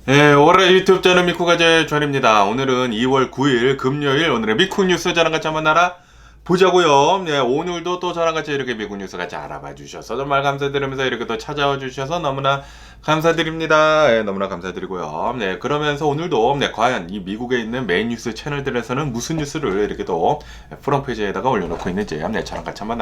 네, 올해 유튜브 저는 미쿠가제 전입니다. 오늘은 2월 9일 금요일 오늘의 미쿠 뉴스 저랑 같이 한번 알아보자고요. 네, 오늘도 또 저랑 같이 이렇게 미쿠 뉴스 같이 알아봐 주셔서 정말 감사드리면서 이렇게 또 찾아와 주셔서 너무나 감사드립니다. 네, 너무나 감사드리고요. 네, 그러면서 오늘도 과연 이 미국에 있는 메인 뉴스 채널들에서는 무슨 뉴스를 이렇게 또 프론페이지에다가 올려놓고 있는지 저랑 같이 한번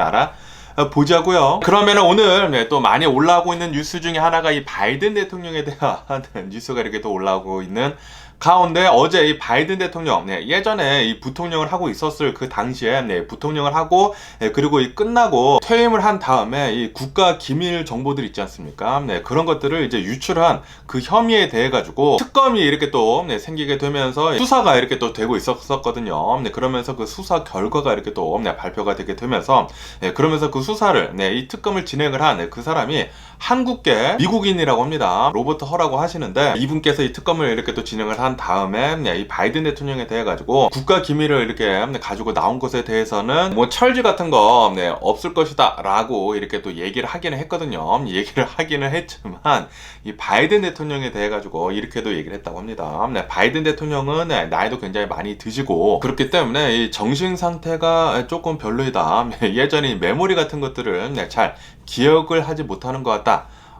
보자고요. 그러면 오늘 또 많이 올라오고 있는 뉴스 중에 하나가 이 바이든 대통령에 대한 뉴스가 이렇게 또 올라오고 있는 가운데 어제 이 바이든 대통령 예전에 이 부통령을 하고 있었을 그 당시에 부통령을 하고 그리고 이 끝나고 퇴임을 한 다음에 이 국가 기밀 정보들 있지 않습니까? 그런 것들을 이제 유출한 그 혐의에 대해 가지고 특검이 이렇게 또 생기게 되면서 수사가 이렇게 또 되고 있었거든요. 그러면서 그 수사 결과가 이렇게 또 발표가 되게 되면서 그러면서 그 수사를 이 특검을 진행을 한 그 사람이 한국계 미국인이라고 합니다. 로버트 허라고 하시는데 이분께서 이 특검을 이렇게 또 진행을 한 다음에 이 바이든 대통령에 대해 가지고 국가 기밀을 이렇게 가지고 나온 것에 대해서는 뭐 철지 같은 거 없을 것이다 라고 이렇게 또 얘기를 하기는 했거든요. 얘기를 하기는 했지만 이 바이든 대통령에 대해 가지고 이렇게도 얘기를 했다고 합니다. 바이든 대통령은 나이도 굉장히 많이 드시고 그렇기 때문에 이 정신 상태가 조금 별로이다. 예전에 메모리 같은 것들을 잘 기억을 하지 못하는 것 같다.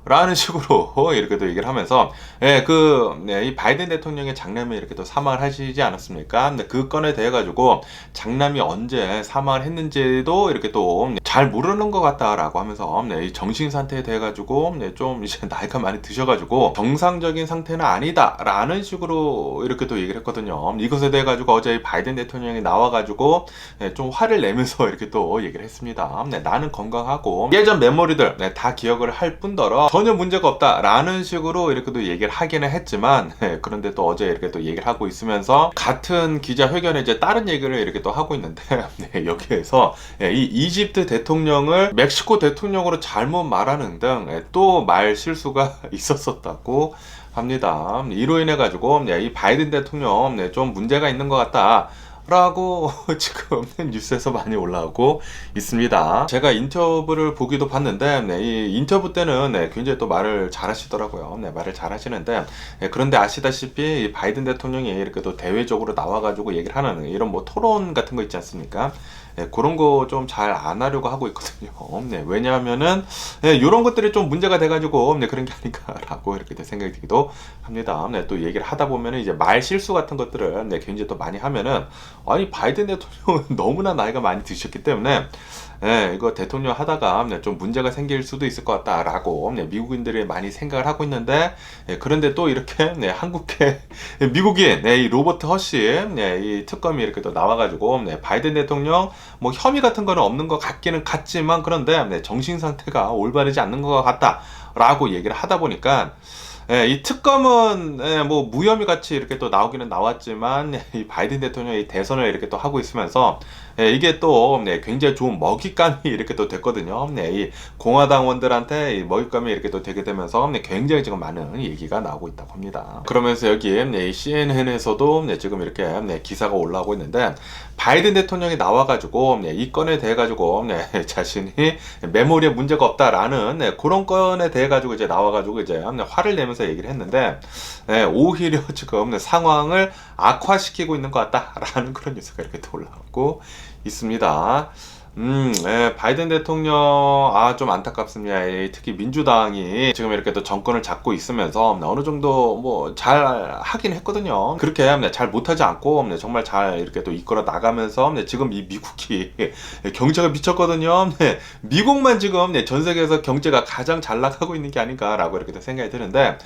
라는 식으로 이렇게 또 얘기를 하면서 이 바이든 대통령의 장남이 이렇게 또 사망을 하시지 않았습니까? 근데 그 건에 대해 가지고 장남이 언제 사망을 했는지도 이렇게 또 잘 모르는 것 같다라고 하면서 이 정신 상태에 대해 가지고 좀 이제 나이가 많이 드셔가지고 정상적인 상태는 아니다라는 식으로 이렇게 또 얘기를 했거든요. 이것에 대해 가지고 어제 바이든 대통령이 나와가지고 좀 화를 내면서 이렇게 또 얘기를 했습니다. 나는 건강하고 예전 메모리들 다 기억을 할 뿐더러 전혀 문제가 없다라는 식으로 이렇게도 얘기를 하기는 했지만 그런데 또 어제 이렇게 또 얘기를 하고 있으면서 같은 기자회견에 이제 다른 얘기를 이렇게 또 하고 있는데 여기에서 이 이집트 대통령을 멕시코 대통령으로 잘못 말하는 등 또 말 실수가 있었었다고 합니다. 이로 인해 가지고 이 바이든 대통령 좀 문제가 있는 것 같다. 라고 지금 뉴스에서 많이 올라오고 있습니다. 제가 인터뷰를 보기도 봤는데 이 인터뷰 때는 굉장히 또 말을 잘 하시더라고요. 말을 잘 하시는데 그런데 아시다시피 바이든 대통령이 이렇게 또 대외적으로 나와가지고 얘기를 하는 이런 뭐 토론 같은 거 있지 않습니까? 그런 거 좀 잘 안 하려고 하고 있거든요. 왜냐하면은 이런 것들이 좀 문제가 돼가지고 그런 게 아닌가라고 이렇게 생각이 들기도 합니다. 또 얘기를 하다 보면은 이제 말 실수 같은 것들을 굉장히 또 많이 하면은 아니 바이든 대통령은 너무나 나이가 많이 드셨기 때문에 이거 대통령 하다가 좀 문제가 생길 수도 있을 것 같다라고 미국인들이 많이 생각을 하고 있는데 그런데 또 이렇게 한국계 미국인 이 로버트 허씨 이 특검이 이렇게 또 나와가지고 바이든 대통령 뭐 혐의 같은 거는 없는 것 같기는 같지만 그런데 정신 상태가 올바르지 않는 것 같다라고 얘기를 하다 보니까 이 특검은 뭐 무혐의 같이 이렇게 또 나오기는 나왔지만 이 바이든 대통령이 대선을 이렇게 또 하고 있으면서 이게 또 굉장히 좋은 먹잇감이 이렇게 또 됐거든요. 이 공화당원들한테 이 먹잇감이 이렇게 또 되게 되면서 굉장히 지금 많은 얘기가 나오고 있다고 합니다. 그러면서 여기 CNN에서도 지금 이렇게 기사가 올라오고 있는데 바이든 대통령이 나와가지고 이 건에 대해 가지고 자신이 메모리에 문제가 없다라는 그런 건에 대해 가지고 이제 나와가지고 이제 화를 내면서 얘기를 했는데 오히려 지금 상황을 악화시키고 있는 것 같다라는 그런 뉴스가 이렇게 또 올라오고 있습니다. 바이든 대통령, 좀 안타깝습니다. 특히 민주당이 지금 이렇게 또 정권을 잡고 있으면서 어느 정도 뭐 잘 하긴 했거든요. 그렇게 잘 못하지 않고 정말 잘 이렇게 또 이끌어 나가면서 지금 이 미국이 경제가 미쳤거든요. 미국만 지금 전 세계에서 경제가 가장 잘 나가고 있는 게 아닌가라고 이렇게 생각이 드는데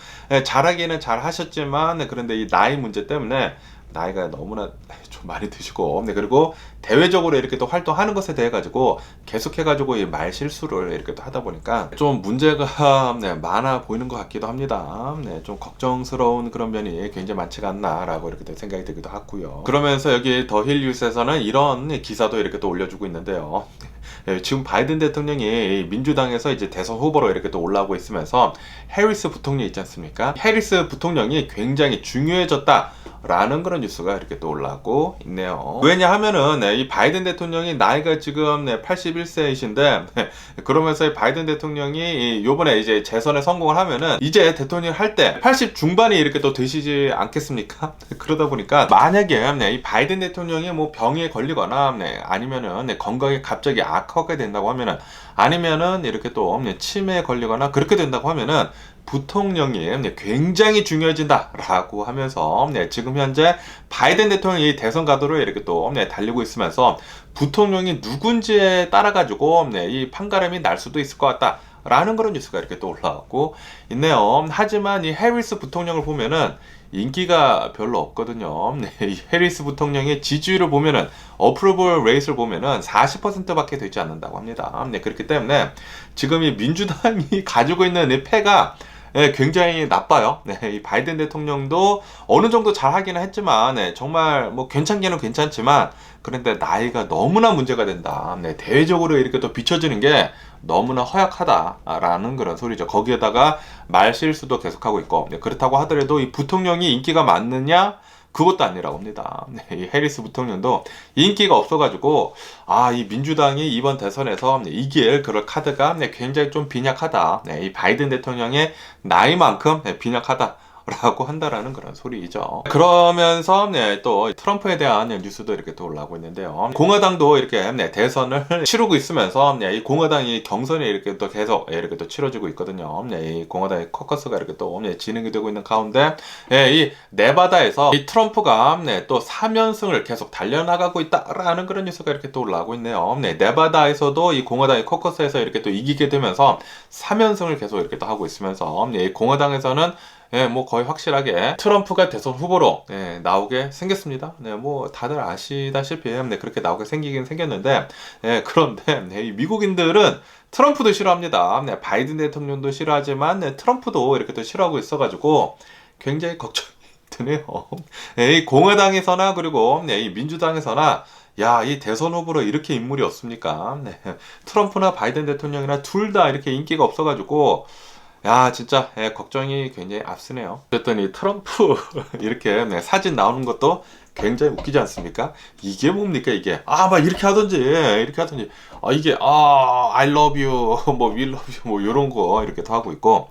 잘하기는 잘 하셨지만 그런데 이 나이 문제 때문에 나이가 너무나 좀 많이 드시고 그리고 대외적으로 이렇게 또 활동하는 것에 대해 가지고 계속해 가지고 이 말 실수를 이렇게 또 하다 보니까 좀 문제가 많아 보이는 것 같기도 합니다. 좀 걱정스러운 그런 면이 굉장히 많지가 않나라고 이렇게 또 생각이 들기도 하고요. 그러면서 여기 더 힐 뉴스에서는 이런 기사도 이렇게 또 올려주고 있는데요. 지금 바이든 대통령이 민주당에서 이제 대선 후보로 이렇게 또 올라오고 있으면서 해리스 부통령 있지 않습니까? 해리스 부통령이 굉장히 중요해졌다 라는 그런 뉴스가 이렇게 또 올라오고 있네요. 왜냐하면은 이 바이든 대통령이 나이가 지금 81세이신데 그러면서 이 바이든 대통령이 요번에 이제 재선에 성공을 하면은 이제 대통령 할 때 80 중반이 이렇게 또 되시지 않겠습니까? 그러다 보니까 만약에 이 바이든 대통령이 뭐 병에 걸리거나 아니면은 건강이 갑자기 악화가 된다고 하면은 아니면은 이렇게 또 치매에 걸리거나 그렇게 된다고 하면은 부통령이 굉장히 중요해진다라고 하면서 지금 현재 바이든 대통령이 대선 가도로 이렇게 또 달리고 있으면서 부통령이 누군지에 따라 가지고 이 판가름이 날 수도 있을 것 같다. 라는 그런 뉴스가 이렇게 또 올라오고 있네요. 하지만 이 해리스 부통령을 보면은 인기가 별로 없거든요. 이 해리스 부통령의 지지율을 보면은 어프로벌 레이스를 보면은 40%밖에 되지 않는다고 합니다. 그렇기 때문에 지금 이 민주당이 가지고 있는 이 패가 굉장히 나빠요. 이 바이든 대통령도 어느 정도 잘 하기는 했지만, 정말 뭐 괜찮기는 괜찮지만, 그런데 나이가 너무나 문제가 된다. 대외적으로 이렇게 또 비춰지는 게 너무나 허약하다라는 그런 소리죠. 거기에다가 말 실수도 계속하고 있고, 그렇다고 하더라도 이 부통령이 인기가 많느냐? 그것도 아니라고 합니다. 이 해리스 부통령도 인기가 없어가지고 이 민주당이 이번 대선에서 이길 그럴 카드가 굉장히 좀 빈약하다. 이 바이든 대통령의 나이만큼 빈약하다. 라고 한다라는 그런 소리이죠. 그러면서 또 트럼프에 대한 뉴스도 이렇게 또 올라오고 있는데요. 공화당도 이렇게 대선을 치르고 있으면서 이 공화당이 경선이 이렇게 또 계속 이렇게 또 치러지고 있거든요. 이 공화당의 커커스가 이렇게 또 진행이 되고 있는 가운데 이 네바다에서 이 트럼프가 또 3연승을 계속 달려나가고 있다라는 그런 뉴스가 이렇게 또 올라오고 있네요. 네바다에서도 이 공화당의 커커스에서 이렇게 또 이기게 되면서 3연승을 계속 이렇게 또 하고 있으면서 이 공화당에서는 뭐 거의 확실하게 트럼프가 대선 후보로 나오게 생겼습니다. 뭐 다들 아시다시피 그렇게 나오게 생기긴 생겼는데 그런데 이 미국인들은 트럼프도 싫어합니다. 바이든 대통령도 싫어하지만 트럼프도 이렇게 또 싫어하고 있어가지고 굉장히 걱정이 드네요. 이 공화당에서나 그리고 이 민주당에서나 이 대선 후보로 이렇게 인물이 없습니까? 트럼프나 바이든 대통령이나 둘 다 이렇게 인기가 없어가지고 진짜 걱정이 굉장히 앞서네요. 어쨌든 이 트럼프 이렇게 사진 나오는 것도 굉장히 웃기지 않습니까? 이게 뭡니까 이게 막 이렇게 하던지 이게 I love you 뭐 we love you 뭐 요런 거 이렇게 더 하고 있고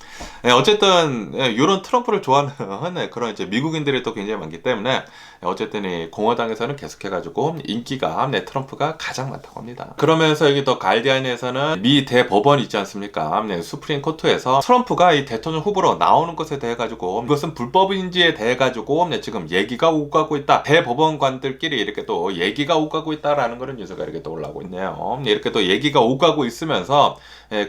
어쨌든 요런 트럼프를 좋아하는 그런 이제 미국인들이 또 굉장히 많기 때문에 어쨌든 이 공화당에서는 계속해가지고 인기가 트럼프가 가장 많다고 합니다. 그러면서 여기 더 가이디안에서는 미 대법원 있지 않습니까? 수프림 코트에서 트럼프가 이 대통령 후보로 나오는 것에 대해 가지고 이것은 불법인지에 대해 가지고 지금 얘기가 오고 가고 있다. 대법원관들끼리 이렇게 또 얘기가 오고 가고 있다라는 그런 뉴스가 이렇게 또 올라오고 있네요. 이렇게 또 얘기가 오고 가고 있으면서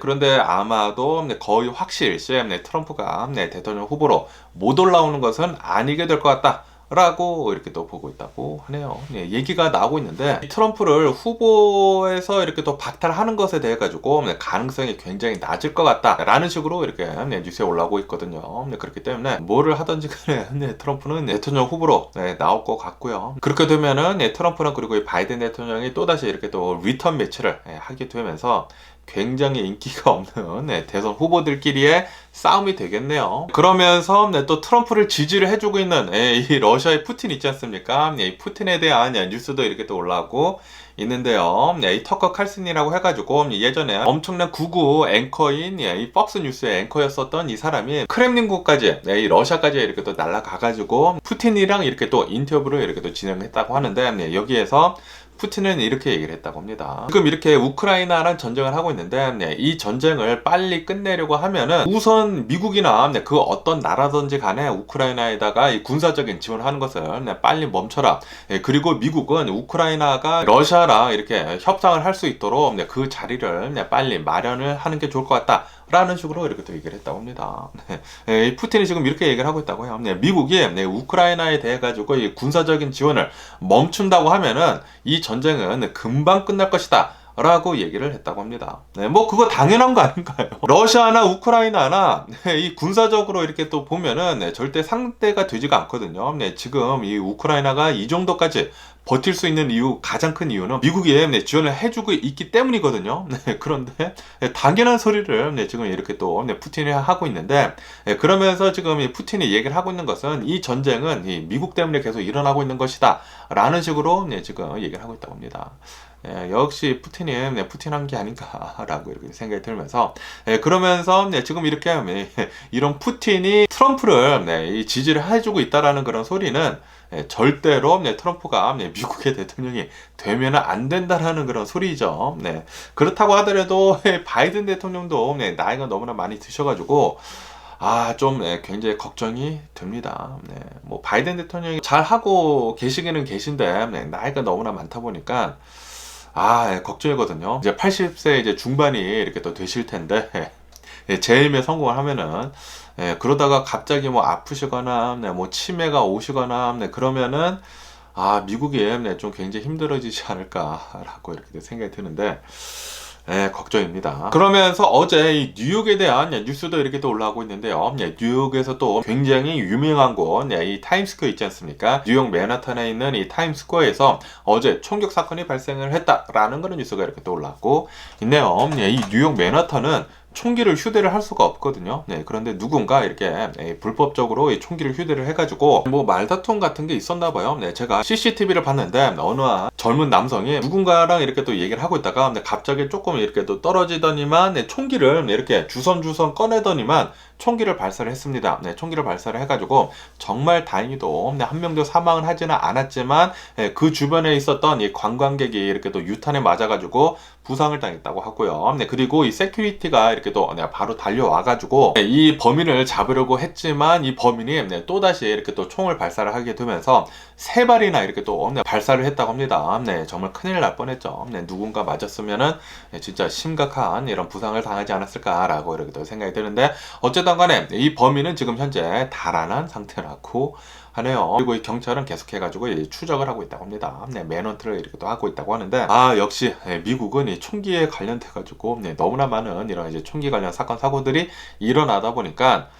그런데 아마도 거의 확실시 트럼프가 대통령 후보로 못 올라오는 것은 아니게 될 것 같다. 라고 이렇게 또 보고 있다고 하네요. 얘기가 나오고 있는데 트럼프를 후보에서 이렇게 또 박탈하는 것에 대해 가지고 가능성이 굉장히 낮을 것 같다 라는 식으로 이렇게 뉴스에 올라오고 있거든요. 그렇기 때문에 뭐를 하든지 간에 트럼프는 대통령 후보로 나올 것 같고요. 그렇게 되면은 트럼프는 그리고 이 바이든 대통령이 또다시 이렇게 또 리턴 매치를 하게 되면서 굉장히 인기가 없는 대선 후보들끼리의 싸움이 되겠네요. 그러면서 또 트럼프를 지지를 해주고 있는 이 러시아의 푸틴 있지 않습니까? 이 푸틴에 대한 뉴스도 이렇게 또 올라오고 있는데요. 이 터커 칼슨이라고 해가지고 예전에 엄청난 구구 앵커인 이 폭스 뉴스의 앵커였었던 이 사람이 크렘린궁까지 이 러시아까지 이렇게 또 날아가가지고 푸틴이랑 이렇게 또 인터뷰를 이렇게 또 진행했다고 하는데 여기에서 푸틴은 이렇게 얘기를 했다고 합니다. 지금 이렇게 우크라이나랑 전쟁을 하고 있는데 이 전쟁을 빨리 끝내려고 하면은 우선 미국이나 그 어떤 나라든지 간에 우크라이나에다가 이 군사적인 지원을 하는 것을 빨리 멈춰라. 그리고 미국은 우크라이나가 러시아랑 이렇게 협상을 할 수 있도록 그 자리를 빨리 마련을 하는 게 좋을 것 같다. 라는 식으로 이렇게 또 얘기를 했다고 합니다. 푸틴이 지금 이렇게 얘기를 하고 있다고 해요. 미국이 우크라이나에 대해 가지고 이 군사적인 지원을 멈춘다고 하면은 이 전쟁은 금방 끝날 것이다. 라고 얘기를 했다고 합니다. 네, 뭐 그거 당연한 거 아닌가요? 러시아나 우크라이나나 이 군사적으로 이렇게 또 보면은 절대 상대가 되지가 않거든요. 네, 지금 이 우크라이나가 이 정도까지 버틸 수 있는 이유, 가장 큰 이유는 미국이 지원을 해주고 있기 때문이거든요. 네, 그런데 당연한 소리를 지금 이렇게 또 푸틴이 하고 있는데, 그러면서 지금 이 푸틴이 얘기를 하고 있는 것은 이 전쟁은 이 미국 때문에 계속 일어나고 있는 것이다 라는 식으로 지금 얘기를 하고 있다고 합니다. 역시 푸틴이 푸틴한 게 아닌가라고 이렇게 생각이 들면서, 그러면서 지금 이렇게 이런 푸틴이 트럼프를 지지를 해주고 있다라는 그런 소리는 절대로 트럼프가 미국의 대통령이 되면 안 된다라는 그런 소리죠. 그렇다고 하더라도 바이든 대통령도 나이가 너무나 많이 드셔가지고 좀 굉장히 걱정이 됩니다. 뭐 바이든 대통령이 잘 하고 계시기는 계신데 나이가 너무나 많다 보니까 걱정이거든요. 이제 80세 이제 중반이 이렇게 또 되실 텐데 재임에 성공을 하면은 그러다가 갑자기 뭐 아프시거나 뭐 치매가 오시거나 그러면은 미국이 좀 굉장히 힘들어지지 않을까라고 이렇게 생각이 드는데 걱정입니다. 그러면서 어제 이 뉴욕에 대한 뉴스도 이렇게 또 올라오고 있는데요. 뉴욕에서 또 굉장히 유명한 곳, 이 타임스퀘어 있지 않습니까? 뉴욕 맨하탄에 있는 이 타임스퀘어에서 어제 총격 사건이 발생을 했다라는 그런 뉴스가 이렇게 또 올라오고 있네요. 이 뉴욕 맨하탄은 총기를 휴대를 할 수가 없거든요. 그런데 누군가 이렇게 불법적으로 이 총기를 휴대를 해가지고 뭐 말다툼 같은 게 있었나 봐요. 제가 CCTV를 봤는데 어느 젊은 남성이 누군가랑 이렇게 또 얘기를 하고 있다가 갑자기 조금 이렇게 또 떨어지더니만 총기를 이렇게 주섬주섬 꺼내더니만 총기를 발사를 했습니다. 총기를 발사를 해가지고 정말 다행히도 한 명도 사망을 하지는 않았지만 그 주변에 있었던 이 관광객이 이렇게 또 유탄에 맞아가지고 부상을 당했다고 하고요. 그리고 이 세큐리티가 이렇게 또 바로 달려와가지고 이 범인을 잡으려고 했지만 이 범인이 또다시 이렇게 또 총을 발사를 하게 되면서 3발이나 이렇게 또 발사를 했다고 합니다. 정말 큰일 날 뻔했죠. 누군가 맞았으면은 진짜 심각한 이런 부상을 당하지 않았을까라고 이렇게 또 생각이 드는데, 어쨌든 간에 이 범인은 지금 현재 달아난 상태라고 하네요. 그리고 이 경찰은 계속해가지고 추적을 하고 있다고 합니다. 맨헌트를 이렇게 또 하고 있다고 하는데, 역시 미국은 이 총기에 관련돼가지고 너무나 많은 이런 이제 총기 관련 사건 사고들이 일어나다 보니까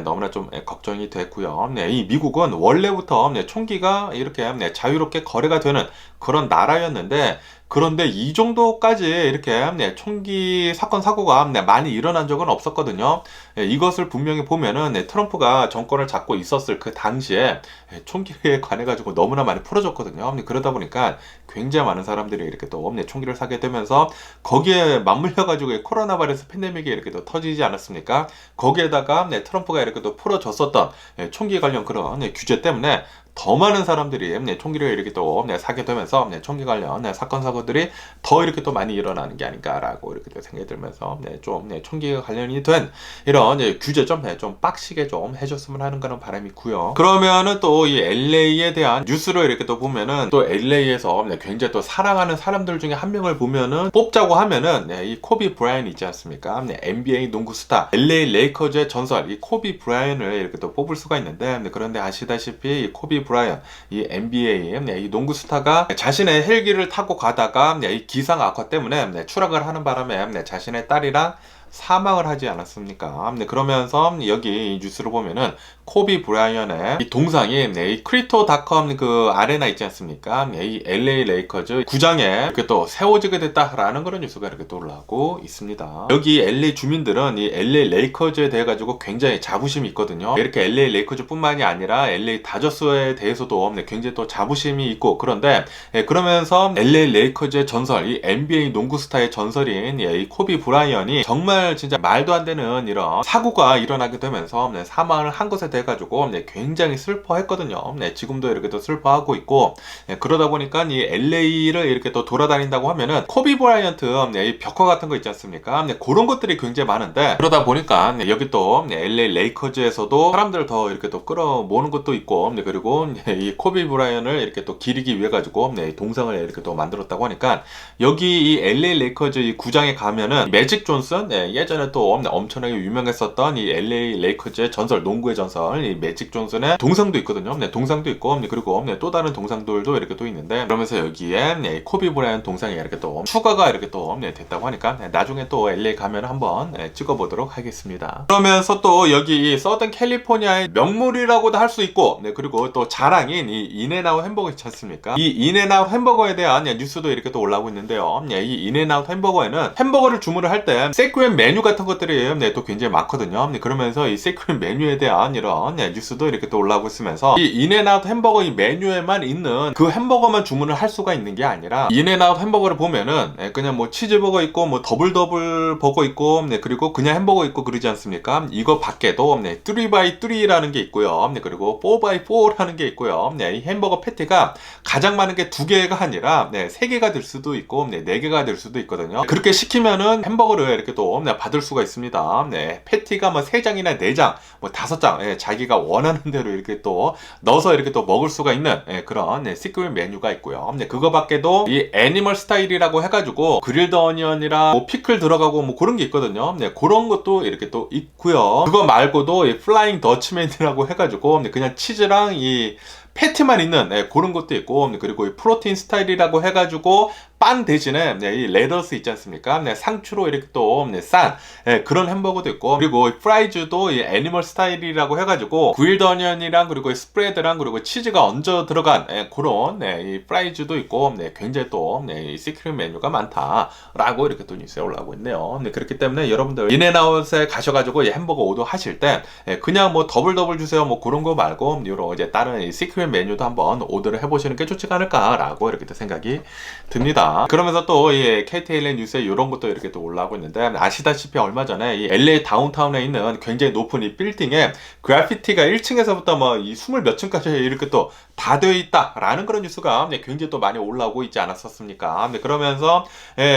너무나 좀 걱정이 됐고요. 이 미국은 원래부터 총기가 이렇게 자유롭게 거래가 되는 그런 나라였는데, 그런데 이 정도까지 이렇게 총기 사건 사고가 많이 일어난 적은 없었거든요. 이것을 분명히 보면은 트럼프가 정권을 잡고 있었을 그 당시에 총기에 관해 가지고 너무나 많이 풀어줬거든요. 그러다 보니까 굉장히 많은 사람들이 이렇게 또 총기를 사게 되면서 거기에 맞물려 가지고 코로나 바이러스 팬데믹이 이렇게 또 터지지 않았습니까? 거기에다가 트럼프가 이렇게 또 풀어줬었던 총기 관련 그런 규제 때문에 더 많은 사람들이 총기를 이렇게 또 사게 되면서 총기 관련 사건 사고들이 더 이렇게 또 많이 일어나는 게 아닌가라고 이렇게 또 생각이 들면서 좀 총기가 관련이 된 이런 규제 좀 빡시게 좀 해줬으면 하는 그런 바람이 있고요. 그러면은 또 이 LA에 대한 뉴스를 이렇게 또 보면은 또 LA에서 굉장히 또 사랑하는 사람들 중에 한 명을 보면은 뽑자고 하면은 이 코비 브라이언 있지 않습니까? NBA 농구 스타 LA 레이커즈의 전설 이 코비 브라이언을 이렇게 또 뽑을 수가 있는데, 그런데 아시다시피 이 코비 브라이언 이 NBA의 이 농구 스타가 자신의 헬기를 타고 가다가 이 기상 악화 때문에 추락을 하는 바람에 자신의 딸이랑 사망을 하지 않았습니까? 그러면서 여기 이 뉴스를 보면은 코비 브라이언의 이 동상이 이 크리토닷컴 그 아레나 있지 않습니까? 이 LA 레이커즈 구장에 이렇게 또 세워지게 됐다라는 그런 뉴스가 이렇게 또 올라오고 있습니다. 여기 LA 주민들은 이 LA 레이커즈에 대해 가지고 굉장히 자부심이 있거든요. 이렇게 LA 레이커즈뿐만이 아니라 LA 다저스에 대해서도 굉장히 또 자부심이 있고, 그런데 그러면서 LA 레이커즈의 전설, 이 NBA 농구 스타의 전설인 이 코비 브라이언이 정말 진짜 말도 안 되는 이런 사고가 일어나게 되면서 사망을 한 것에 대해 가지고 굉장히 슬퍼했거든요. 지금도 이렇게 또 슬퍼하고 있고, 그러다 보니까 이 LA를 이렇게 또 돌아다닌다고 하면은 코비 브라이언트 이 벽화 같은 거 있지 않습니까? 그런 것들이 굉장히 많은데, 그러다 보니까 여기 또 LA 레이커즈에서도 사람들을 더 이렇게 또 끌어모으는 것도 있고, 그리고 이 코비 브라이언을 이렇게 또 기리기 위해 가지고 동상을 이렇게 또 만들었다고 하니까, 여기 이 LA 레이커즈 이 구장에 가면은 매직 존슨 예전에 또 엄청나게 유명했었던 이 LA 레이커즈의 전설, 농구의 전설, 이 매직 존슨의 동상도 있거든요. 동상도 있고, 그리고 또 다른 동상들도 이렇게 또 있는데, 그러면서 여기에 코비 브라이언트 동상이 이렇게 또 추가가 이렇게 또 됐다고 하니까 나중에 또 LA 가면 한번 찍어보도록 하겠습니다. 그러면서 또 여기 서던 캘리포니아의 명물이라고도 할 수 있고, 그리고 또 자랑인 이 인앤아웃 햄버거 있지 않습니까? 이 인앤아웃 햄버거에 대한 뉴스도 이렇게 또 올라오고 있는데요. 이 인앤아웃 햄버거에는 햄버거를 주문을 할 때 세크렌 메뉴 같은 것들이 또 굉장히 많거든요. 그러면서 이 세크렌 메뉴에 대한 이런 뉴스도 이렇게 또 올라오고 있으면서 이 인앤아웃 햄버거 이 메뉴에만 있는 그 햄버거만 주문을 할 수가 있는 게 아니라, 인앤아웃 햄버거를 보면은 그냥 뭐 치즈버거 있고 뭐 더블 버거 있고, 그리고 그냥 햄버거 있고 그러지 않습니까? 이거 밖에도 3x3라는 게 있고요. 그리고 4x4라는 게 있고요. 이 햄버거 패티가 가장 많은 게 2개가 아니라 3개가 될 수도 있고 4개가 될 수도 있거든요. 그렇게 시키면은 햄버거를 이렇게 또 받을 수가 있습니다. 패티가 뭐 3장이나 4장, 뭐 5장, 자기가 원하는 대로 이렇게 또 넣어서 이렇게 또 먹을 수가 있는 그런 시크릿 메뉴가 있고요. 그거 밖에도 이 애니멀 스타일이라고 해가지고 그릴드 어니언이랑 뭐 피클 들어가고 뭐 그런 게 있거든요. 그런 것도 이렇게 또 있고요. 그거 말고도 이 플라잉 더치맨이라고 해가지고 그냥 치즈랑 이 패티만 있는 그런 것도 있고, 그리고 이 프로테인 스타일이라고 해가지고 빵 대신에 이 레더스 있지 않습니까? 상추로 이렇게 또 싼 그런 햄버거도 있고, 그리고 이 프라이즈도 이 애니멀 스타일이라고 해가지고 그릴드 어니언이랑 그리고 이 스프레드랑 그리고 치즈가 얹어 들어간 그런 이 프라이즈도 있고, 굉장히 또 이 시크릿 메뉴가 많다라고 이렇게 또 뉴스에 올라오고 있네요. 그렇기 때문에 여러분들 인앤아웃에 가셔가지고 이 햄버거 오더 하실 때 그냥 뭐 더블 주세요 뭐 그런 거 말고 이런 이제 다른 이 시크릿 메뉴도 한번 오더를 해보시는 게 좋지 않을까라고 이렇게 또 생각이 듭니다. 그러면서 또 이 KTLA 뉴스에 이런 것도 이렇게 또 올라오고 있는데, 아시다시피 얼마 전에 이 LA 다운타운에 있는 굉장히 높은 이 빌딩에 그래피티가 1층에서부터 뭐 이 20몇 층까지 이렇게 또 다 되어 있다라는 그런 뉴스가 굉장히 또 많이 올라오고 있지 않았었습니까? 그러면서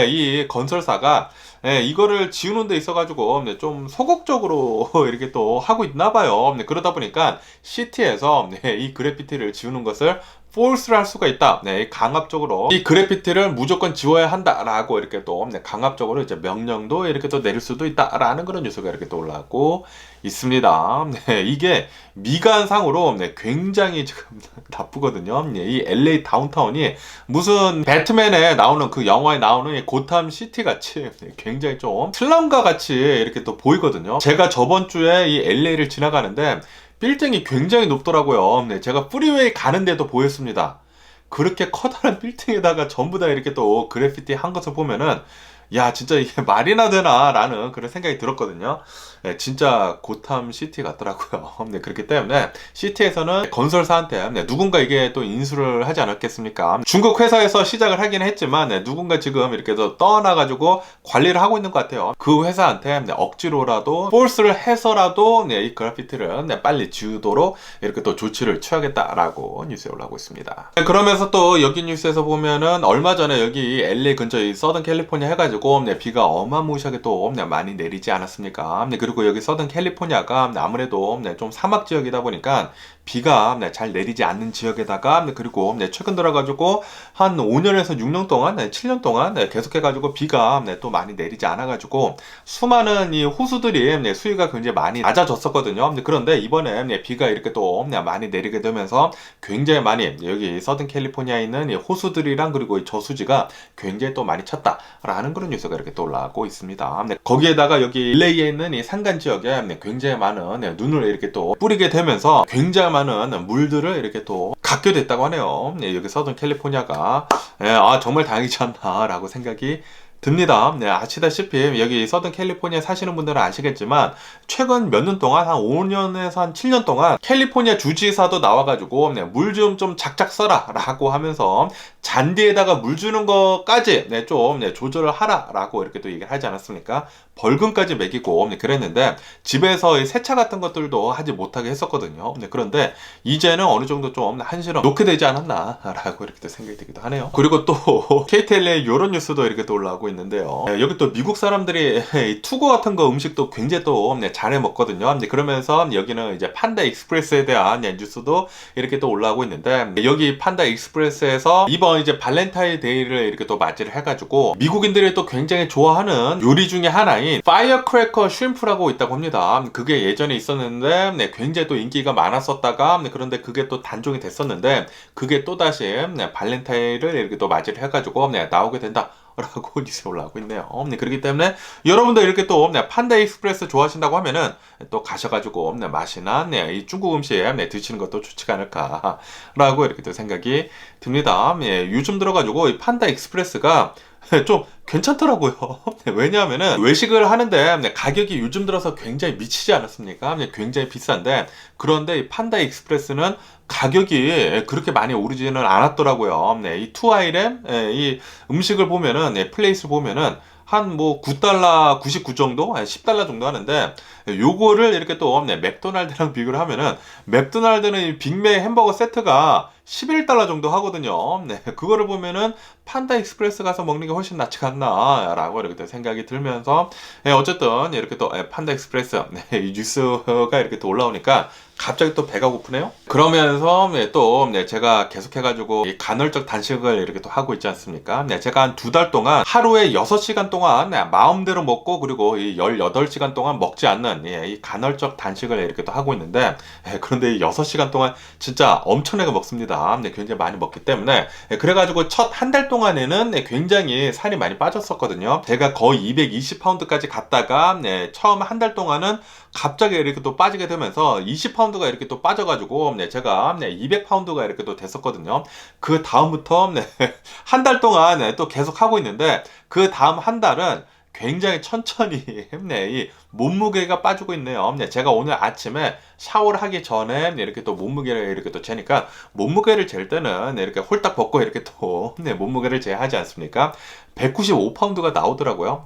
이 건설사가 이거를 지우는 데 있어가지고 좀 소극적으로 이렇게 또 하고 있나 봐요. 그러다 보니까 시티에서 이 그래피티를 지우는 것을 force를 할 수가 있다. 강압적으로 이 그래피티를 무조건 지워야 한다라고 이렇게 또 강압적으로 이제 명령도 이렇게 또 내릴 수도 있다라는 그런 뉴스가 이렇게 또 올라오고 있습니다. 이게 미관상으로 굉장히 지금 나쁘거든요. 이 LA 다운타운이 무슨 배트맨에 나오는 그 영화에 나오는 이 고탐 시티 같이 굉장히 좀 슬럼가 같이 이렇게 또 보이거든요. 제가 저번 주에 이 LA를 지나가는데 빌딩이 굉장히 높더라고요. 제가 프리웨이 가는데도 보였습니다. 그렇게 커다란 빌딩에다가 전부 다 이렇게 또 그래피티 한 것을 보면은, 야, 진짜 이게 말이나 되나 라는 그런 생각이 들었거든요. 진짜 고탐 시티 같더라고요. 그렇기 때문에 시티에서는 건설사한테 누군가 이게 또 인수를 하지 않았겠습니까? 중국 회사에서 시작을 하긴 했지만 누군가 지금 이렇게 떠나가지고 관리를 하고 있는 것 같아요. 그 회사한테 억지로라도 폴스를 해서라도 이 그래피티를 빨리 지우도록 이렇게 또 조치를 취하겠다라고 뉴스에 올라오고 있습니다. 그러면서 또 여기 뉴스에서 보면은 얼마 전에 여기 LA 근처 이 서던 캘리포니아 해가지고 비가 어마무시하게 또 많이 내리지 않았습니까? 그리고 여기 서던 캘리포니아가 아무래도 좀 사막 지역이다 보니까 비가 잘 내리지 않는 지역에다가, 그리고 최근 들어가지고 한 5년에서 6년 동안, 7년 동안 계속해가지고 비가 또 많이 내리지 않아가지고 수많은 이 호수들이 수위가 굉장히 많이 낮아졌었거든요. 그런데 이번에 비가 이렇게 또 많이 내리게 되면서 굉장히 많이 여기 서든 캘리포니아에 있는 이 호수들이랑 그리고 이 저수지가 굉장히 또 많이 찼다라는 그런 뉴스가 이렇게 또 올라오고 있습니다. 거기에다가 여기 LA에 있는 이 산간 지역에 굉장히 많은 눈을 이렇게 또 뿌리게 되면서 굉장히 많은 물들을 이렇게 또 갖게 됐다고 하네요. 여기 서든 캘리포니아가 정말 다행이지 않나라고 생각이 듭니다. 아시다시피 여기 서든 캘리포니아 사시는 분들은 아시겠지만 최근 몇 년 동안 한 5년에서 한 7년 동안 캘리포니아 주지사도 나와가지고 물 좀 작작 써라 라고 하면서 잔디에다가 물 주는 것까지 좀 조절을 하라 라고 이렇게 또 얘기를 하지 않았습니까? 벌금까지 매기고 그랬는데 집에서 세차 같은 것들도 하지 못하게 했었거든요. 그런데 이제는 어느 정도 좀 한시름 놓게 되지 않았나 라고 이렇게 또 생각이 들기도 하네요. 그리고 또 KTLA 이런 뉴스도 이렇게 또 올라오고 있는데요. 여기 또 미국 사람들이 투고 같은 거 음식도 굉장히 또 잘해 먹거든요. 그러면서 여기는 이제 판다 익스프레스에 대한 뉴스도 이렇게 또 올라오고 있는데, 여기 판다 익스프레스에서 이번 이제 발렌타인 데이를 이렇게 또 맞이를 해가지고 미국인들이 또 굉장히 좋아하는 요리 중에 하나인 하나인 파이어크래커 슈림프라고 있다고 합니다. 그게 예전에 있었는데 굉장히 또 인기가 많았었다가 그런데 그게 또 단종이 됐었는데 그게 또다시 발렌타인을 이렇게 또 맞이를 해가지고 나오게 된다 라고 뉴스에 올라오고 있네요. 그렇기 때문에 여러분들 이렇게 또 판다 익스프레스 좋아하신다고 하면은 또 가셔가지고 맛이나 이 중국 음식 드시는 것도 좋지가 않을까라고 이렇게 또 생각이 듭니다. 요즘 들어가지고 이 판다 익스프레스가 좀 괜찮더라고요. 왜냐하면은 외식을 하는데 가격이 요즘 들어서 굉장히 미치지 않았습니까? 굉장히 비싼데 그런데 이 판다 익스프레스는 가격이 그렇게 많이 오르지는 않았더라고요. 이 투아이램 이 음식을 보면은 플레이스를 보면은 한 뭐 9달러 99 정도? 10달러 정도 하는데 요거를 이렇게 또 맥도날드랑 비교를 하면은 맥도날드는 이 빅맥 햄버거 세트가 11달러 정도 하거든요. 그거를 보면은 판다 익스프레스 가서 먹는 게 훨씬 낫지 않나 라고 이렇게 또 생각이 들면서 어쨌든 이렇게 또 판다 익스프레스 이 뉴스가 이렇게 또 올라오니까 갑자기 또 배가 고프네요. 그러면서 또 제가 계속해가지고 이 간헐적 단식을 이렇게 또 하고 있지 않습니까? 제가 한 2달 동안 하루에 6시간 동안 마음대로 먹고 그리고 이 18시간 동안 먹지 않는 이 간헐적 단식을 이렇게 또 하고 있는데 그런데 이 6시간 동안 진짜 엄청나게 먹습니다. 굉장히 많이 먹기 때문에 그래가지고 첫 한 달 동안에는 굉장히 살이 많이 빠졌었거든요. 제가 거의 220파운드까지 갔다가 처음 한 달 동안은 갑자기 이렇게 또 빠지게 되면서 20파운드가 이렇게 또 빠져가지고 제가 200파운드가 이렇게 또 됐었거든요. 그 다음부터 한 달 동안 또 계속 하고 있는데 그 다음 한 달은 굉장히 천천히 이 몸무게가 빠지고 있네요. 제가 오늘 아침에 샤워를 하기 전에 이렇게 또 몸무게를 이렇게 또 재니까 몸무게를 잴 때는 이렇게 홀딱 벗고 이렇게 또 몸무게를 재하지 않습니까? 195파운드가 나오더라고요.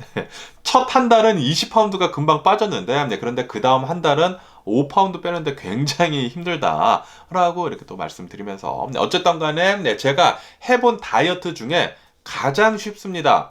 첫 한 달은 20파운드가 금방 빠졌는데 그런데 그 다음 한 달은 5파운드 빼는데 굉장히 힘들다라고 이렇게 또 말씀드리면서 어쨌든 간에 제가 해본 다이어트 중에 가장 쉽습니다.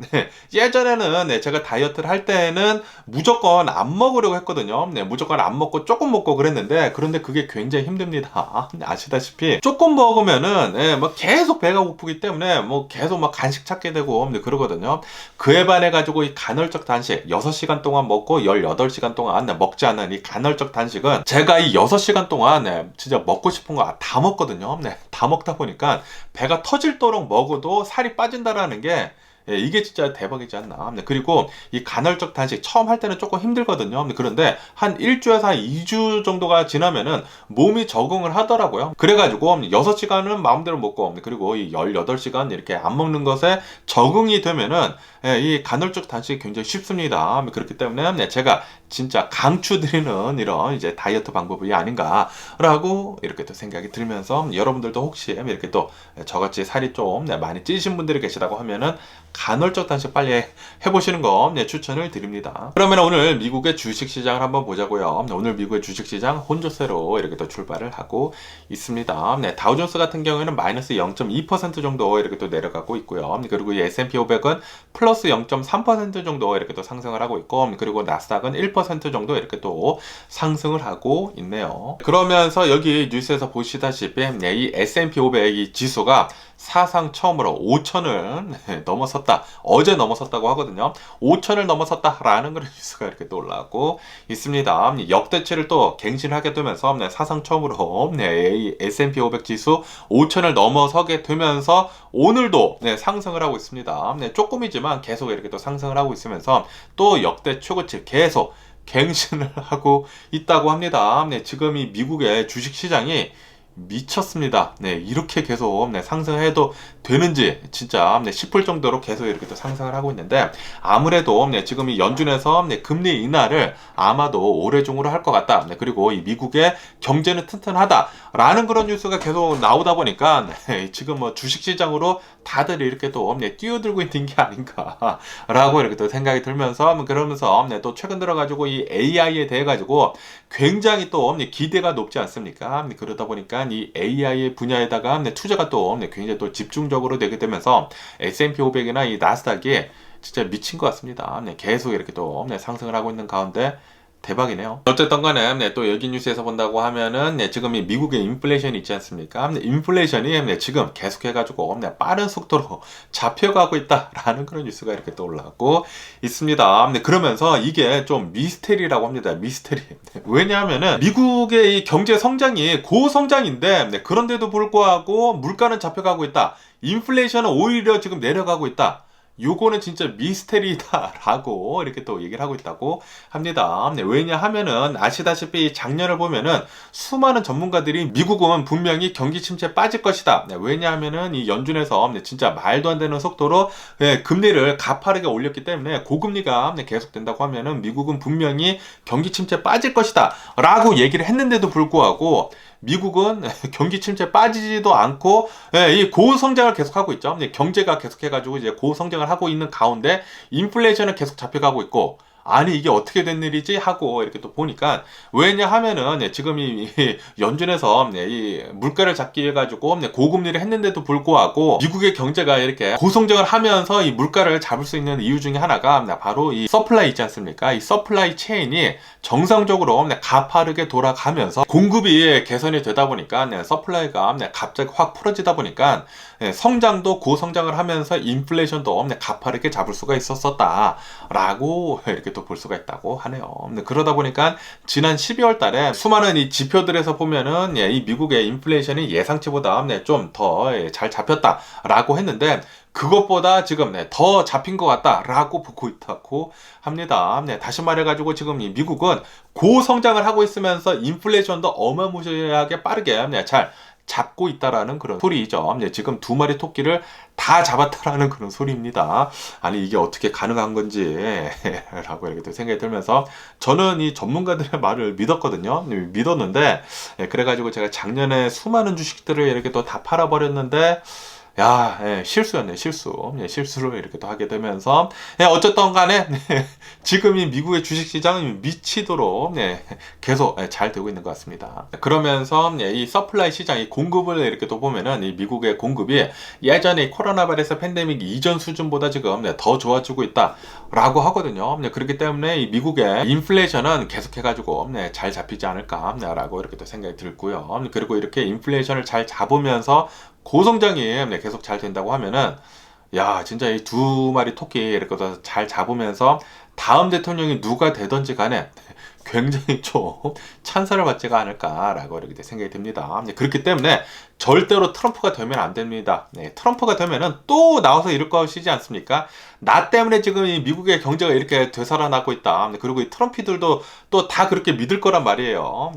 예전에는 제가 다이어트를 할 때는 무조건 안 먹으려고 했거든요. 무조건 안 먹고 조금 먹고 그랬는데 그런데 그게 굉장히 힘듭니다. 아시다시피 조금 먹으면은 뭐 계속 배가 고프기 때문에 뭐 계속 막 간식 찾게 되고 그러거든요. 그에 반해 가지고 이 간헐적 단식 6시간 동안 먹고 18시간 동안 먹지 않는 이 간헐적 단식은 제가 이 6시간 동안 진짜 먹고 싶은 거 다 먹거든요. 다 먹다 보니까 배가 터질도록 먹어도 살이 빠진다라는 게 이게 진짜 대박이지 않나. 그리고 이 간헐적 단식 처음 할 때는 조금 힘들거든요. 그런데 한 일주에서 한 2주 정도가 지나면은 몸이 적응을 하더라고요. 그래가지고 6시간은 마음대로 먹고 그리고 이 18시간 이렇게 안 먹는 것에 적응이 되면은 이 간헐적 단식이 굉장히 쉽습니다. 그렇기 때문에 제가 진짜 강추드리는 이런 이제 다이어트 방법이 아닌가라고 이렇게 또 생각이 들면서 여러분들도 혹시 이렇게 또 저같이 살이 좀 많이 찌신 분들이 계시다고 하면은 간헐적 단식 빨리 해보시는 거 추천을 드립니다. 그러면 오늘 미국의 주식시장을 한번 보자고요. 오늘 미국의 주식시장 혼조세로 이렇게 또 출발을 하고 있습니다. 다우존스 같은 경우에는 마이너스 0.2% 정도 이렇게 또 내려가고 있고요. 그리고 이 S&P 500은 플러스 0.3% 정도 이렇게 또 상승을 하고 있고 그리고 나스닥은 1% 정도 이렇게 또 상승을 하고 있네요. 그러면서 여기 뉴스에서 보시다시피 이 S&P 500 이 지수가 사상 처음으로 5천을 넘어섰다. 어제 넘어섰다고 하거든요. 5천을 넘어섰다라는 그런 뉴스가 이렇게 또 올라오고 있습니다. 역대치를 또 갱신하게 되면서 사상 처음으로 이 S&P 500 지수 5천을 넘어서게 되면서 오늘도 상승을 하고 있습니다. 조금이지만 계속 이렇게 또 상승을 하고 있으면서 또 역대 최고치 계속 갱신을 하고 있다고 합니다. 지금 이 미국의 주식시장이 미쳤습니다. 이렇게 계속 상승해도 되는지 진짜 싶을 정도로 계속 이렇게 또 상승을 하고 있는데 아무래도 지금 이 연준에서 금리 인하를 아마도 올해 중으로 할 것 같다. 그리고 이 미국의 경제는 튼튼하다라는 그런 뉴스가 계속 나오다 보니까 지금 뭐 주식시장으로 다들 이렇게 또 뛰어들고 있는 게 아닌가라고 이렇게 또 생각이 들면서 그러면서 또 최근 들어가지고 이 AI에 대해 가지고 굉장히 또 기대가 높지 않습니까? 그러다 보니까 이 AI 분야에다가 투자가 또 굉장히 또 집중적으로 되게 되면서 S&P 500이나 이 나스닥이 진짜 미친 것 같습니다. 계속 이렇게 또 상승을 하고 있는 가운데 대박이네요. 어쨌든 간에 또 여기 뉴스에서 본다고 하면은 지금 이 미국의 인플레이션이 있지 않습니까? 인플레이션이 지금 계속해가지고 빠른 속도로 잡혀가고 있다라는 그런 뉴스가 이렇게 또 올라오고 있습니다. 그러면서 이게 좀 미스테리라고 합니다. 미스테리. 왜냐하면은 미국의 이 경제 성장이 고성장인데 그런데도 불구하고 물가는 잡혀가고 있다. 인플레이션은 오히려 지금 내려가고 있다. 요거는 진짜 미스테리다라고 이렇게 또 얘기를 하고 있다고 합니다. 왜냐하면은 아시다시피 작년을 보면은 수많은 전문가들이 미국은 분명히 경기 침체에 빠질 것이다. 왜냐하면은 이 연준에서 진짜 말도 안 되는 속도로 금리를 가파르게 올렸기 때문에 고금리가 계속된다고 하면은 미국은 분명히 경기 침체에 빠질 것이다 라고 얘기를 했는데도 불구하고 미국은 경기 침체에 빠지지도 않고 이 고성장을 계속하고 있죠. 경제가 계속해가지고 이제 고성장을 하고 있는 가운데 인플레이션은 계속 잡혀가고 있고 아니 이게 어떻게 된 일이지 하고 이렇게 또 보니까 왜냐하면은 지금 이 연준에서 이 물가를 잡기 위해 가지고 고금리를 했는데도 불구하고 미국의 경제가 이렇게 고성장을 하면서 이 물가를 잡을 수 있는 이유 중에 하나가 바로 이 서플라이 있지 않습니까? 이 서플라이 체인이 정상적으로 가파르게 돌아가면서 공급이 개선이 되다 보니까 서플라이가 갑자기 확 풀어지다 보니까 성장도 고성장을 하면서 인플레이션도 가파르게 잡을 수가 있었다라고 이렇게 또 볼 수가 있다고 하네요. 그러다 보니까 지난 12월 달에 수많은 이 지표들에서 보면은 이 미국의 인플레이션이 예상치보다 좀 더 잘 잡혔다라고 했는데 그것보다 지금 더 잡힌 것 같다라고 보고 있다고 합니다. 다시 말해가지고 지금 이 미국은 고성장을 하고 있으면서 인플레이션도 어마무시하게 빠르게 잘 잡고 있다라는 그런 소리이죠. 지금 두 마리 토끼를 다 잡았다라는 그런 소리입니다. 아니 이게 어떻게 가능한 건지 라고 이렇게 또 생각이 들면서 저는 이 전문가들의 말을 믿었거든요. 믿었는데 그래가지고 제가 작년에 수많은 주식들을 이렇게 또 다 팔아버렸는데 실수였네, 실수. 실수를 이렇게 또 하게 되면서, 어쨌든 간에, 지금 이 미국의 주식시장은 미치도록, 계속 잘 되고 있는 것 같습니다. 그러면서, 이 서플라이 시장, 이 공급을 이렇게 또 보면은, 이 미국의 공급이 예전에 코로나 바이러스 팬데믹 이전 수준보다 지금 더 좋아지고 있다라고 하거든요. 그렇기 때문에 이 미국의 인플레이션은 계속해가지고, 잘 잡히지 않을까라고 이렇게 또 생각이 들고요. 그리고 이렇게 인플레이션을 잘 잡으면서, 고성장이 계속 잘 된다고 하면은 진짜 이 두 마리 토끼 이렇게 잘 잡으면서 다음 대통령이 누가 되든지 간에 굉장히 좀 찬사를 받지가 않을까라고 이렇게 생각이 듭니다. 그렇기 때문에 절대로 트럼프가 되면 안 됩니다. 트럼프가 되면은 또 나와서 이럴 것이지 않습니까? 나 때문에 지금 이 미국의 경제가 이렇게 되살아나고 있다. 그리고 이 트럼피들도 또 다 그렇게 믿을 거란 말이에요.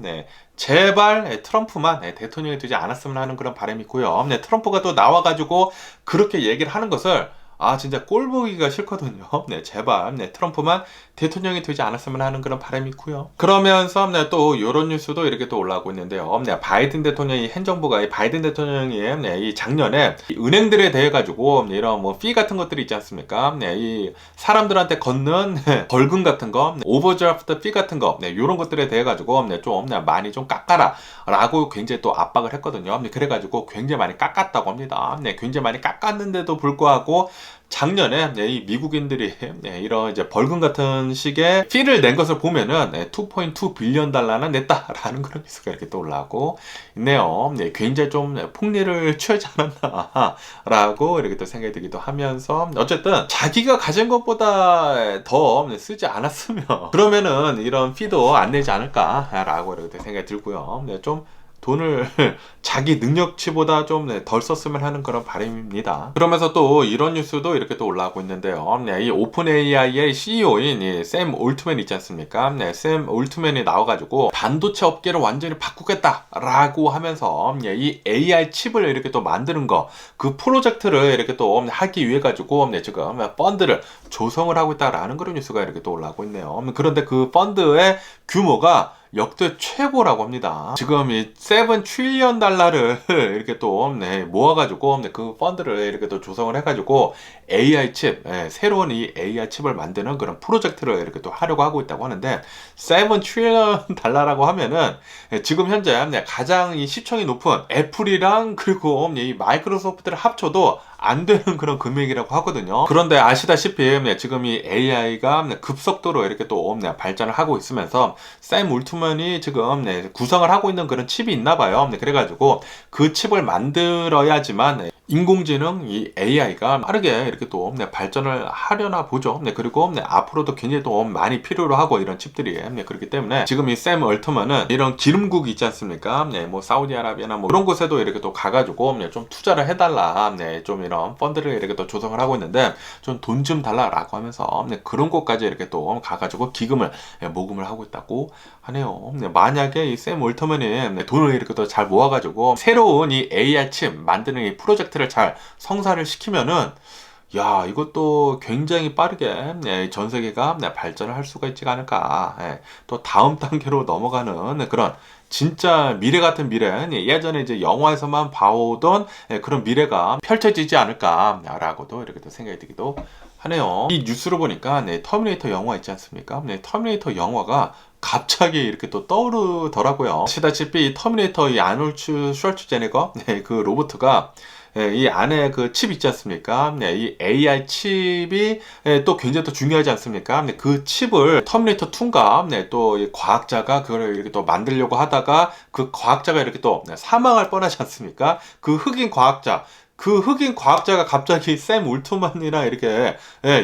제발 트럼프만 대통령이 되지 않았으면 하는 그런 바람이 있고요. 트럼프가 또 나와가지고 그렇게 얘기를 하는 것을 진짜 꼴 보기가 싫거든요. 제발 트럼프만 대통령이 되지 않았으면 하는 그런 바람이 있고요. 그러면서 또 이런 뉴스도 이렇게 또 올라오고 있는데요. 바이든 대통령이 행정부가 이 바이든 대통령이 이 작년에 은행들에 대해 가지고 이런 뭐 피 같은 것들이 있지 않습니까? 이 사람들한테 걷는 벌금 같은 거, 오버드라프트 피 같은 거, 이런 것들에 대해 가지고 좀 많이 좀 깎아라라고 굉장히 또 압박을 했거든요. 그래가지고 굉장히 많이 깎았다고 합니다. 굉장히 많이 깎았는데도 불구하고 작년에 이 미국인들이 이런 이제 벌금 같은 식의 피를 낸 것을 보면은 2.2 빌리언 달러나 냈다라는 그런 뉴스가 이렇게 또 올라오고 있네요. 굉장히 좀 폭리를 취하지 않았나라고 이렇게 또 생각이 들기도 하면서 어쨌든 자기가 가진 것보다 더 쓰지 않았으면 그러면은 이런 피도 안 내지 않을까라고 이렇게 생각이 들고요. 좀 돈을 자기 능력치보다 좀 덜 썼으면 하는 그런 바람입니다. 그러면서 또 이런 뉴스도 이렇게 또 올라오고 있는데요. 이 오픈 AI의 CEO인 샘 올트맨 있지 않습니까? 샘 올트맨이 나와가지고 반도체 업계를 완전히 바꾸겠다라고 하면서 이 AI 칩을 이렇게 또 만드는 거, 그 프로젝트를 이렇게 또 하기 위해 가지고 지금 펀드를 조성을 하고 있다라는 그런 뉴스가 이렇게 또 올라오고 있네요. 그런데 그 펀드의 규모가 역대 최고라고 합니다. 지금 이 7 트릴리언 달러를 이렇게 또 모아가지고 그 펀드를 이렇게 또 조성을 해가지고 AI 칩, 새로운 이 AI 칩을 만드는 그런 프로젝트를 이렇게 또 하려고 하고 있다고 하는데 7 트릴리언 달러라고 하면은 지금 현재 가장 이 시총이 높은 애플이랑 그리고 이 마이크로소프트를 합쳐도 안 되는 그런 금액이라고 하거든요. 그런데 아시다시피 지금 이 AI가 급속도로 이렇게 또 발전을 하고 있으면서 샘 울트먼이 지금 구성을 하고 있는 그런 칩이 있나 봐요. 그래가지고 그 칩을 만들어야지만 인공지능 이 AI가 빠르게 이렇게 또 발전을 하려나 보죠. 그리고 앞으로도 굉장히 또 많이 필요로 하고 이런 칩들이 그렇기 때문에 지금 이 샘 얼트먼은 이런 기름국이 있지 않습니까? 뭐 사우디아라비아나 뭐 그런 곳에도 이렇게 또 가가지고 좀 투자를 해달라, 좀 이런 펀드를 이렇게 또 조성을 하고 있는데 좀 돈 좀 달라라고 하면서 그런 곳까지 이렇게 또 가가지고 기금을 모금을 하고 있다고 하네요. 만약에 이 샘 얼트먼이 돈을 이렇게 또 잘 모아가지고 새로운 이 AI 칩 만드는 이 프로젝트를 잘 성사를 시키면은 야, 이것도 굉장히 빠르게 전 세계가 발전을 할 수가 있지 않을까. 또 다음 단계로 넘어가는 그런 진짜 미래 같은 미래, 예전에 이제 영화에서만 봐오던 그런 미래가 펼쳐지지 않을까라고도 이렇게 또 생각이 들기도 하네요. 이 뉴스를 보니까 터미네이터 영화 있지 않습니까? 터미네이터 영화가 갑자기 이렇게 또 떠오르더라고요. 아시다시피 이 터미네이터 이 아놀드 슈왈츠제네거 그 로봇가 이 안에 그 칩 있지 않습니까? 이 AI 칩이 또 굉장히 또 중요하지 않습니까? 그 칩을 터미네이터 2인가 또 이 과학자가 그걸 이렇게 또 만들려고 하다가 그 과학자가 이렇게 또 사망할 뻔하지 않습니까? 그 흑인 과학자가 갑자기 샘 울트만이랑 이렇게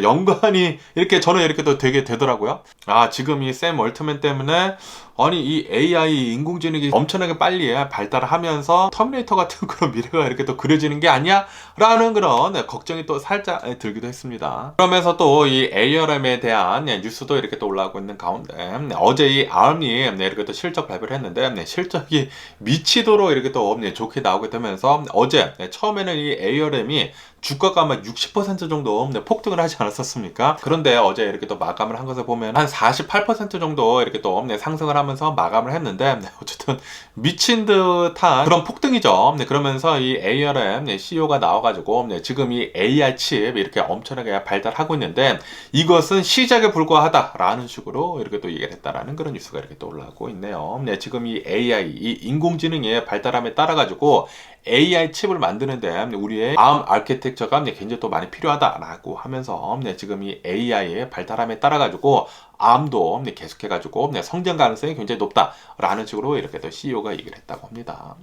연관이 이렇게 저는 이렇게 또 되게 되더라고요. 아, 지금 이 샘 울트만 때문에 아니 이 AI 인공지능이 엄청나게 빨리 발달하면서 터미네이터 같은 그런 미래가 이렇게 또 그려지는 게 아니야? 라는 그런 걱정이 또 살짝 들기도 했습니다. 그러면서 또 이 ARM에 대한 뉴스도 이렇게 또 올라오고 있는 가운데 어제 이 ARM이 이렇게 또 실적 발표를 했는데 실적이 미치도록 이렇게 또 좋게 나오게 되면서 어제 처음에는 이 ARM이 주가가 아마 60% 정도 폭등을 하지 않았었습니까? 그런데 어제 이렇게 또 마감을 한 것을 보면 한 48% 정도 이렇게 또 상승을 하면서 마감을 했는데 어쨌든 미친 듯한 그런 폭등이죠. 그러면서 이 ARM CEO가 나와가지고 지금 이 AI 칩 이렇게 엄청나게 발달하고 있는데 이것은 시작에 불과하다라는 식으로 이렇게 또 얘기를 했다라는 그런 뉴스가 이렇게 또 올라오고 있네요. 지금 이 AI, 이 인공지능의 발달함에 따라가지고 AI 칩을 만드는데 우리의 ARM 아키텍처가 굉장히 또 많이 필요하다라고 하면서 지금 이 AI의 발달함에 따라가지고 ARM도 계속해가지고 성장 가능성이 굉장히 높다라는 식으로 이렇게 또 CEO가 얘기를 했다고 합니다.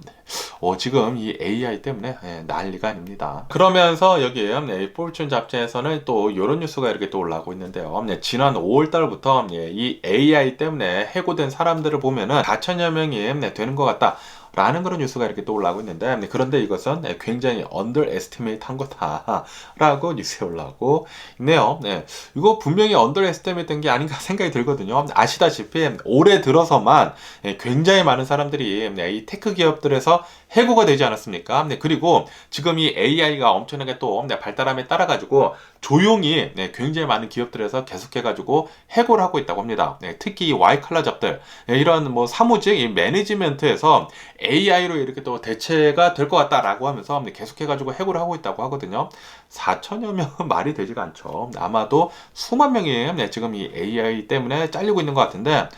지금 이 AI 때문에 난리가 아닙니다. 그러면서 여기 포르춘 잡지에서는 또 이런 뉴스가 이렇게 또 올라오고 있는데요. 지난 5월 달부터 이 AI 때문에 해고된 사람들을 보면은 4천여 명이 되는 것 같다. 라는 그런 뉴스가 이렇게 또 올라오고 있는데 그런데 이것은 굉장히 underestimate 한 거다라고 뉴스에 올라오고 있네요. 이거 분명히 underestimate 된 게 아닌가 생각이 들거든요. 아시다시피 올해 들어서만 굉장히 많은 사람들이 이 테크 기업들에서 해고가 되지 않았습니까? 그리고 지금 이 AI가 엄청나게 또 발달함에 따라 가지고 조용히 굉장히 많은 기업들에서 계속해가지고 해고를 하고 있다고 합니다. 특히 이 와이칼라 잡들 이런 뭐 사무직 이 매니지먼트에서 AI로 이렇게 또 대체가 될 것 같다라고 하면서 계속해가지고 해고를 하고 있다고 하거든요. 4천여 명은 말이 되지가 않죠. 아마도 수만 명이 지금 이 AI 때문에 잘리고 있는 것 같은데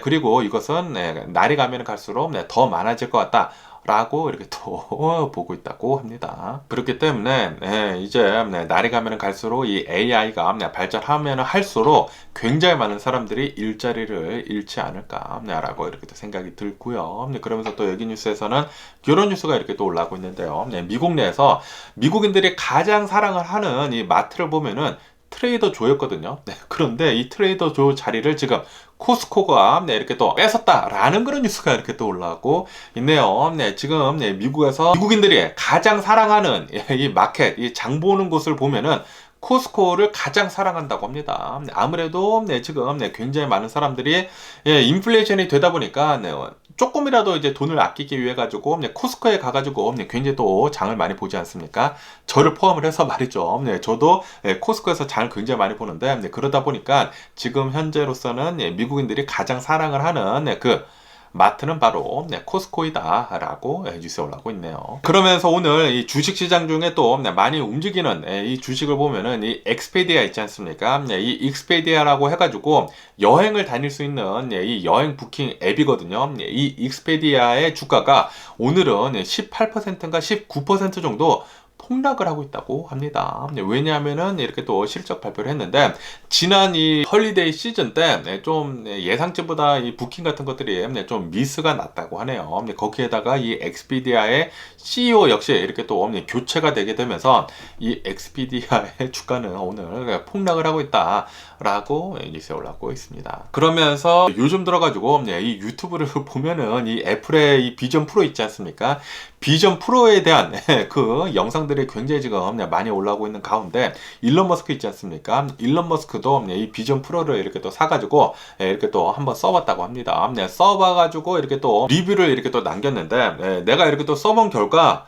그리고 이것은 날이 가면 갈수록 더 많아질 것 같다. 라고 이렇게 또 보고 있다고 합니다. 그렇기 때문에 이제 날이 가면 갈수록 이 AI가 발전하면 할수록 굉장히 많은 사람들이 일자리를 잃지 않을까라고 이렇게 또 생각이 들고요. 그러면서 또 여기 뉴스에서는 이런 뉴스가 이렇게 또 올라오고 있는데요. 미국 내에서 미국인들이 가장 사랑을 하는 이 마트를 보면은 트레이더 조였거든요. 그런데 이 트레이더 조 자리를 지금 코스코가 이렇게 또 뺏었다라는 그런 뉴스가 이렇게 또 올라오고 있네요. 지금 미국에서 미국인들이 가장 사랑하는 이 마켓, 이 장 보는 곳을 보면은 코스코를 가장 사랑한다고 합니다. 아무래도 지금 굉장히 많은 사람들이 인플레이션이 되다 보니까 조금이라도 이제 돈을 아끼기 위해 가지고 코스코에 가가지고 굉장히 또 장을 많이 보지 않습니까? 저를 포함을 해서 말이죠. 저도 코스코에서 장을 굉장히 많이 보는데 그러다 보니까 지금 현재로서는 미국인들이 가장 사랑을 하는 그 마트는 바로 코스코이다라고 뉴스에 올라오고 있네요. 그러면서 오늘 이 주식시장 중에 또 많이 움직이는 이 주식을 보면은 이 엑스페디아 있지 않습니까? 이 엑스페디아라고 해가지고 여행을 다닐 수 있는 이 여행 부킹 앱이거든요. 이 엑스페디아의 주가가 오늘은 18%인가 19% 정도 폭락을 하고 있다고 합니다. 왜냐하면은 이렇게 또 실적 발표를 했는데 지난 이 헐리데이 시즌 때 좀 예상치보다 이 부킹 같은 것들이 좀 미스가 났다고 하네요. 거기에다가 이 엑스피디아의 CEO 역시 이렇게 또 교체가 되게 되면서 이 엑스피디아의 주가는 오늘 폭락을 하고 있다라고 뉴스에 올라오고 있습니다. 그러면서 요즘 들어가지고 이 유튜브를 보면은 이 애플의 이 비전 프로 있지 않습니까? 비전 프로에 대한 그 영상들이 굉장히 지금 많이 올라오고 있는 가운데 일론 머스크 있지 않습니까? 일론 머스크도 이 비전 프로를 이렇게 또 사가지고 이렇게 또 한번 써봤다고 합니다. 써봐가지고 이렇게 또 리뷰를 이렇게 또 남겼는데 내가 이렇게 또 써본 결과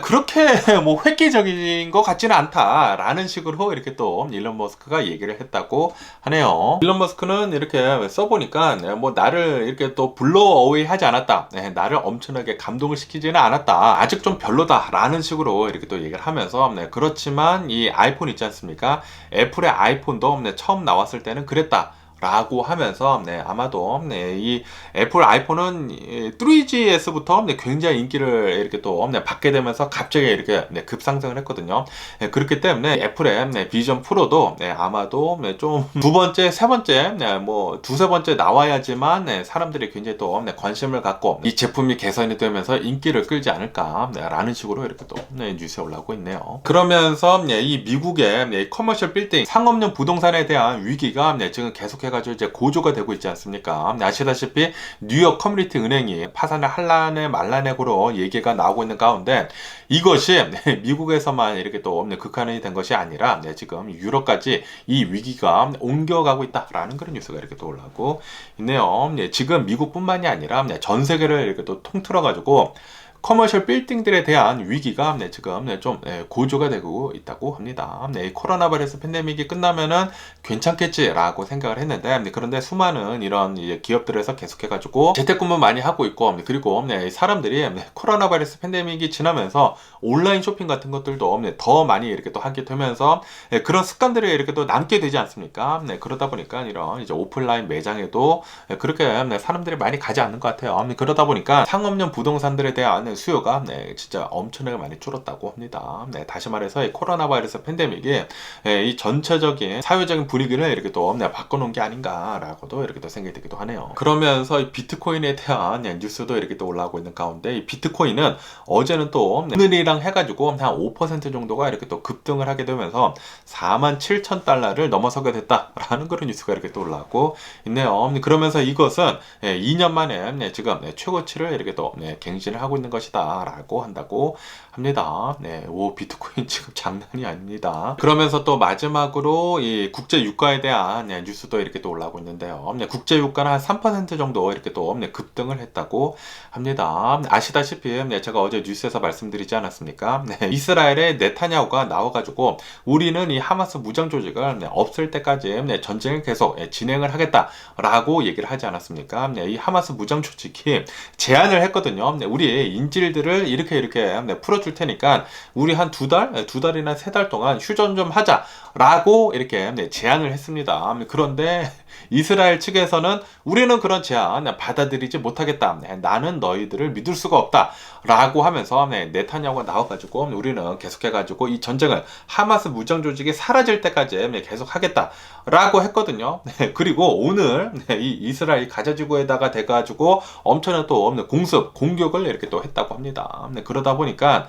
그렇게 뭐 획기적인 것 같지는 않다라는 식으로 이렇게 또 일론 머스크가 얘기를 했다고 하네요. 일론 머스크는 이렇게 써보니까 뭐 나를 이렇게 또 블로어웨이 하지 않았다. 나를 엄청나게 감동을 시키지는 않았다. 아직 좀 별로다라는 식으로 이렇게 또 얘기를 하면서 그렇지만 이 아이폰 있지 않습니까? 애플의 아이폰도 처음 나왔을 때는 그랬다. 라고 하면서 아마도 이 애플 아이폰은 3GS부터 굉장히 인기를 이렇게 또 받게 되면서 갑자기 이렇게 급상승을 했거든요. 그렇기 때문에 애플의 비전 프로도 아마도 좀 두 번째, 세 번째, 뭐 두세 번째 나와야지만 사람들이 굉장히 또 관심을 갖고 이 제품이 개선이 되면서 인기를 끌지 않을까 라는 식으로 이렇게 또 뉴스에 올라오고 있네요. 그러면서 이 미국의 커머셜 빌딩 상업용 부동산에 대한 위기가 지금 계속 해가지고 이제 고조가 되고 있지 않습니까? 아시다시피 뉴욕 커뮤니티 은행이 파산을 할라네 말라네고로 얘기가 나오고 있는 가운데 이것이 미국에서만 이렇게 또 극한이 된 것이 아니라 지금 유럽까지 이 위기가 옮겨가고 있다라는 그런 뉴스가 이렇게 또 올라오고 있네요. 지금 미국뿐만이 아니라 전 세계를 이렇게 또 통틀어 가지고 커머셜 빌딩들에 대한 위기가 지금 좀 고조가 되고 있다고 합니다. 코로나 바이러스 팬데믹이 끝나면은 괜찮겠지라고 생각을 했는데 그런데 수많은 이런 기업들에서 계속해가지고 재택근무 많이 하고 있고 그리고 사람들이 코로나 바이러스 팬데믹이 지나면서 온라인 쇼핑 같은 것들도 더 많이 이렇게 또 하게 되면서 그런 습관들이 이렇게 또 남게 되지 않습니까? 그러다 보니까 이런 이제 오프라인 매장에도 그렇게 사람들이 많이 가지 않는 것 같아요. 그러다 보니까 상업용 부동산들에 대한 수요가 진짜 엄청나게 많이 줄었다고 합니다. 다시 말해서 이 코로나 바이러스 팬데믹이 이 전체적인 사회적인 분위기를 이렇게 또 바꿔놓은 게 아닌가라고도 이렇게 또 생각이 들기도 하네요. 그러면서 이 비트코인에 대한 뉴스도 이렇게 또 올라오고 있는 가운데 이 비트코인은 어제는 또 오늘이랑 해가지고 한 5% 정도가 이렇게 또 급등을 하게 되면서 47,000달러를 넘어서게 됐다라는 그런 뉴스가 이렇게 또 올라오고 있네요. 그러면서 이것은 2년 만에 지금 최고치를 이렇게 또 갱신을 하고 있는 것이다 라고 한다고 합니다. 오, 비트코인 지금 장난이 아닙니다. 그러면서 또 마지막으로 이 국제 유가에 대한 뉴스도 이렇게 또 올라오고 있는데요. 국제 유가는 한 3% 정도 이렇게 또 급등을 했다고 합니다. 아시다시피 제가 어제 뉴스에서 말씀드리지 않았습니까? 이스라엘의 네타냐후가 나와가지고 우리는 이 하마스 무장 조직을 없을 때까지 전쟁을 계속 진행을 하겠다라고 얘기를 하지 않았습니까? 이 하마스 무장 조직이 제안을 했거든요. 우리 인질들을 이렇게 풀어줄 테니까 우리 한 두 달이나 세 달 동안 휴전 좀 하자라고 이렇게 제안을 했습니다. 그런데 이스라엘 측에서는 우리는 그런 제안 받아들이지 못하겠다. 나는 너희들을 믿을 수가 없다. 라고 하면서 네타냐후가 나와가지고 우리는 계속해가지고 이 전쟁을 하마스 무장 조직이 사라질 때까지 계속 하겠다. 라고 했거든요. 그리고 오늘 이 이스라엘 가자지구에다가 돼가지고 엄청난 또 공습, 공격을 이렇게 또 했다고 합니다. 그러다 보니까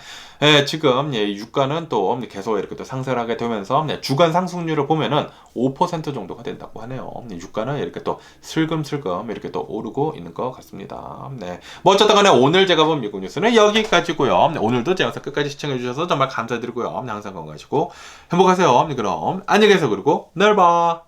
지금 유가는 또 계속 이렇게 또 상승을 하게 되면서 주간 상승률을 보면은 5% 정도가 된다고 하네요. 유가는 이렇게 또 슬금슬금 이렇게 또 오르고 있는 것 같습니다. 뭐 어쨌든 간에 오늘 제가 본 미국 뉴스는 여기까지고요. 오늘도 제 영상 끝까지 시청해 주셔서 정말 감사드리고요. 항상 건강하시고 행복하세요. 그럼 안녕히 계세요. 그리고 내일 봐.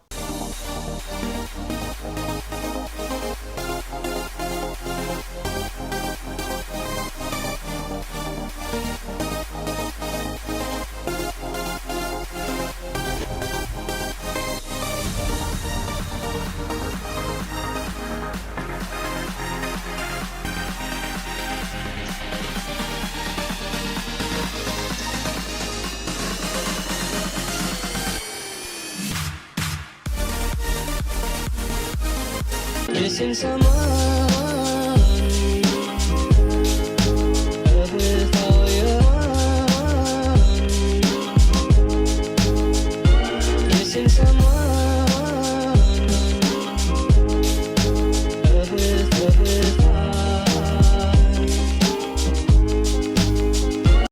Missing someone